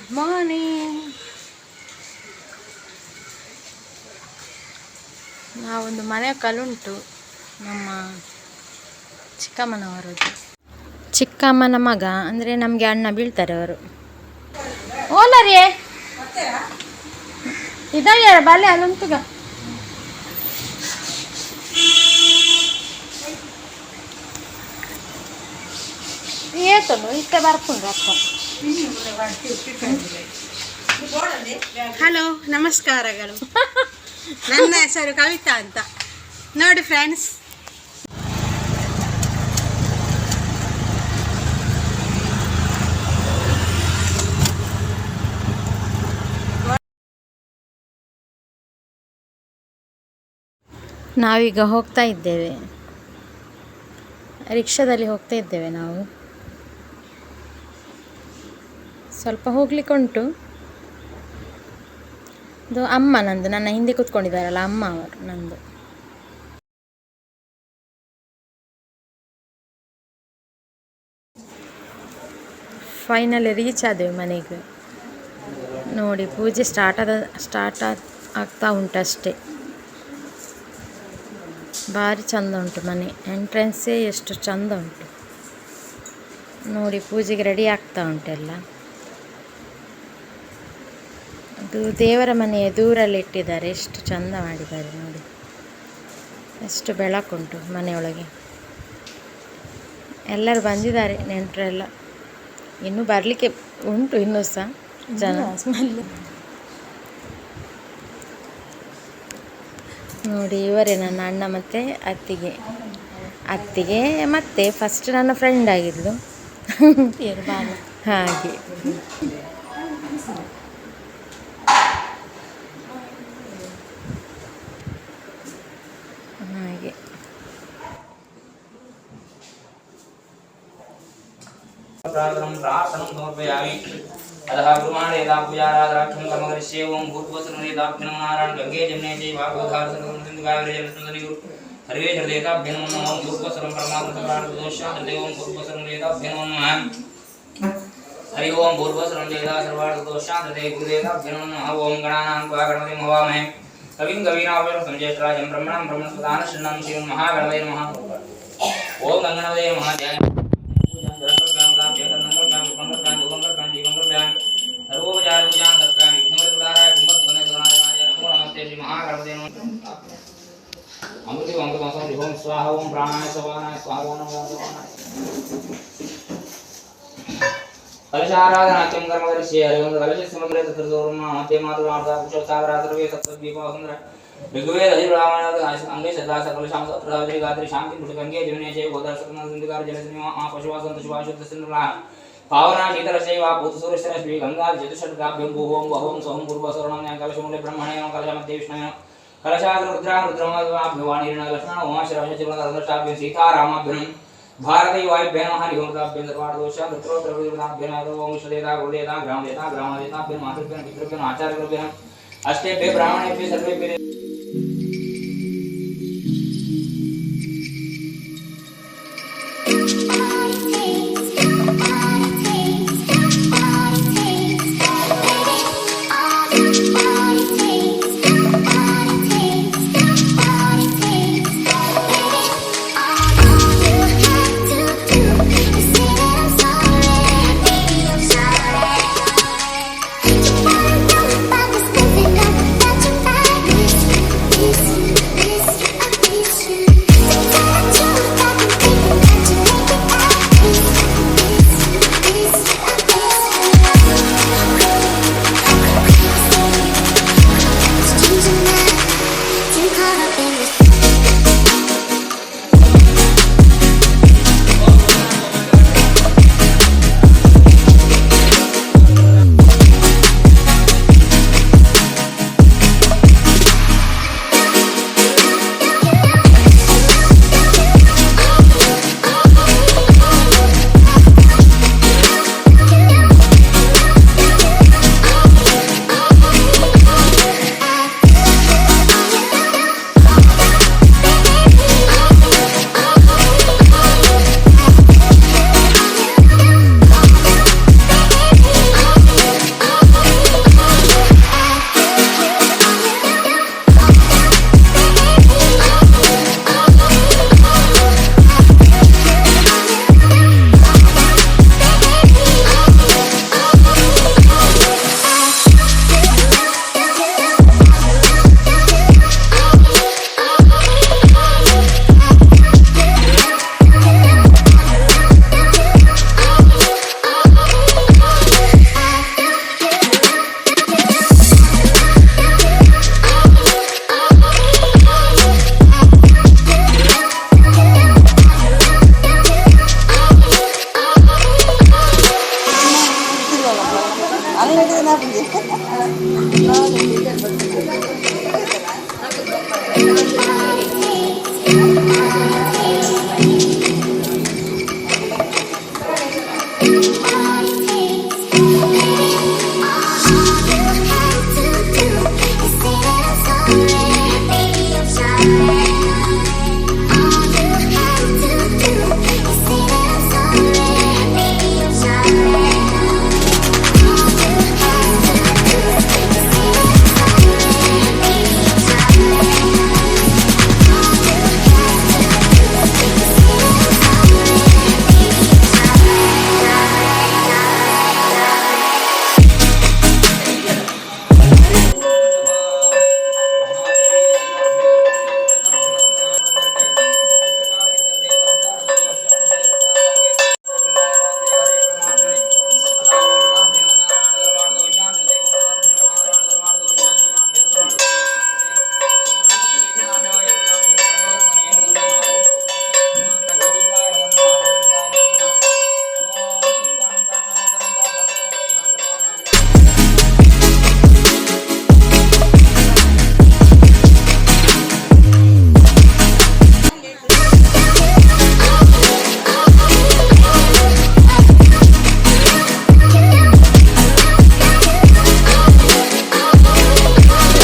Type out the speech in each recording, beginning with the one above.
Good morning. ನಾವೊಂದು ಮನೆ ಕಲ್ಲುಂಟು ನಮ್ಮ ಚಿಕ್ಕಮ್ಮನವರದ್ದು. ಚಿಕ್ಕಮ್ಮನ ಮಗ ಅಂದರೆ ನಮಗೆ ಅಣ್ಣ ಬೀಳ್ತಾರೆ ಅವರು. ಓಲರಿ ಇದೆಯಾ ಬಾಲ್ಯ ಅಲ್ಲುಂಟುಗ ಏತನು ಇಷ್ಟ ಬರ್ಕೊಂಡು ಹಲೋ ನಮಸ್ಕಾರಗಳು. ನನ್ನ ಹೆಸರು ಕವಿತಾ ಅಂತ. ನೋಡಿ ಫ್ರೆಂಡ್ಸ್, ನಾವೀಗ ಹೋಗ್ತಾ ಇದ್ದೇವೆ, ರಿಕ್ಷಾದಲ್ಲಿ ಹೋಗ್ತಾ ಇದ್ದೇವೆ. ನಾವು ಸ್ವಲ್ಪ ಹೋಗ್ಲಿಕ್ಕೆ ಉಂಟು. ಇದು ಅಮ್ಮ ನಂದು, ನನ್ನ ಹಿಂದೆ ಕೂತ್ಕೊಂಡಿದ್ದಾರಲ್ಲ ಅಮ್ಮ ಅವರು ನಂದು. ಫೈನಲಿ ರೀಚ್ ಆದೆವು ಮನೆಗೆ. ನೋಡಿ ಪೂಜೆ ಸ್ಟಾರ್ಟ್ ಆಗ್ತಾ ಉಂಟು ಅಷ್ಟೇ. ಭಾರಿ ಚಂದ ಉಂಟು ಮನೆ, ಎಂಟ್ರೆನ್ಸೇ ಎಷ್ಟು ಚಂದ ಉಂಟು ನೋಡಿ. ಪೂಜೆಗೆ ರೆಡಿ ಆಗ್ತಾ ಉಂಟೆಲ್ಲ. ಅದು ದೇವರ ಮನೆಯ ದೂರಲ್ಲಿ ಇಟ್ಟಿದ್ದಾರೆ, ಎಷ್ಟು ಚಂದ ಮಾಡಿದ್ದಾರೆ ನೋಡಿ. ಎಷ್ಟು ಬೆಳಕುಂಟು ಮನೆಯೊಳಗೆ. ಎಲ್ಲರೂ ಬಂದಿದ್ದಾರೆ ನೆಂಟರೆಲ್ಲ. ಇನ್ನೂ ಬರಲಿಕ್ಕೆ ಉಂಟು ಇನ್ನೂ ಸಹ ಜನ. ನೋಡಿ ಇವರೇ ನನ್ನ ಅಣ್ಣ ಮತ್ತು ಅತ್ತಿಗೆ ಮತ್ತೆ ಫಸ್ಟ್ ನನ್ನ ಫ್ರೆಂಡ್ ಆಗಿದ್ಲು ಹಾಗೆ. ಹಾಗೆ प्रार्थनं समर्पयामि। अतः गुरुमाणे यदा पूजाराधनाख्यं कर्मकरिष्ये। ओं भूर्भुवस्सुरनेताभ्यो नमः। नारायण गंगे जमुने चैव भागवतारसर्वसिन्धुकाव्ये जलस्मिन् सर्वे हृदयेताभ्यो नमः। ओं भूर्भुवस्सुरं परमात्मसंप्राणदोषान्ते। ओं भूर्भुवस्सुरनेताभ्यो नमः। हरि ओं भूर्भुवस्सुरं जयदा सर्वार्थदोषान्ते। गुरुदेवताभ्यो नमः। ओं गणानां त्वा गणपतिं हवामहे कविं कवीनां ज्येष्ठराजं ब्रह्मणां ब्रह्मणस्पदानशृण्वं श्रीमन्महागणपतये नमः। ओं गणपतये नमः। जय स्वाहा। ओम प्राणाय स्वाहाय कलशाराधनाख्यं कर्म करिष्ये। हरिओं कलशसमुद्रे तत्रदोर्मा ते मातुरार्धा कुशलसागराद्रवे सप्तद्वीपवसुन्धर ऋग्वेद अधिरामायण अंगे सदा सकलशां सत्रावधि गात्री शांति पुष्कंगे जमुने जय गोदासकन सिंधुकार जलस्मिन् आ पशुवासंत शुभाशुद्ध सिंधुला पावना शीतलशैवा भूतसूरश्रेष्ठी गंगा जतुषट्काभ्यं भूवं वहं सोहं पूर्वसरणं कलशमूले ब्रह्मणे कलशमध्ये विष्णवे कलशाग्र रुद्रा रुद्रमाभ्यवाणीर्ण लक्ष्मण उमाश्रवशचिरमदर्शाभ्यं सीतारामाभ्यं भारती वायुभ्यं हरि ओं ताभ्यं सर्वार्थदोषान् तत्रोत्रविद्युताभ्यं ओं विश्वदेता गुरुदेता ग्रामदेता ग्रामदेताभ्यं मातृभ्यं पितृभ्यं आचार्यभ्यं अष्टेभ्यः ब्राह्मणेभ्यः सर्वेभ्यः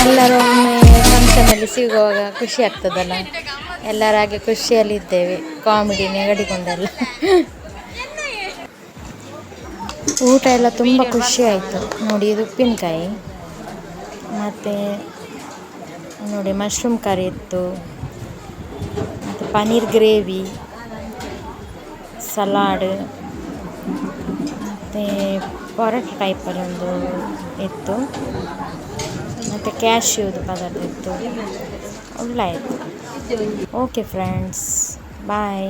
ಎಲ್ಲರೂ ಒಮ್ಮೆ ಫಂಕ್ಷನಲ್ಲಿ ಸಿಗುವಾಗ ಖುಷಿ ಆಗ್ತದಲ್ಲ, ಎಲ್ಲರಾಗೆ ಖುಷಿಯಲ್ಲಿದ್ದೇವೆ, ಕಾಮಿಡಿ ನೆಗಡಿಕೊಂಡೆಲ್ಲ. ಊಟ ಎಲ್ಲ ತುಂಬ ಖುಷಿ ಆಯಿತು. ನೋಡಿ, ಇದು ಉಪ್ಪಿನಕಾಯಿ, ಮತ್ತು ನೋಡಿ ಮಶ್ರೂಮ್ ಕರಿ ಇತ್ತು, ಮತ್ತು ಪನ್ನೀರ್ ಗ್ರೇವಿ, ಸಲಾಡ್, ಮತ್ತು ಪರೋಟ ಟೈಪಲ್ಲೊಂದು ಇತ್ತು, ಮತ್ತು ಕ್ಯಾಶ್ಯೂದು ಪದಾರ್ಥ ಇತ್ತು. ಒಳ್ಳೆ ಆಯಿತು. ಓಕೆ ಫ್ರೆಂಡ್ಸ್, ಬಾಯ್.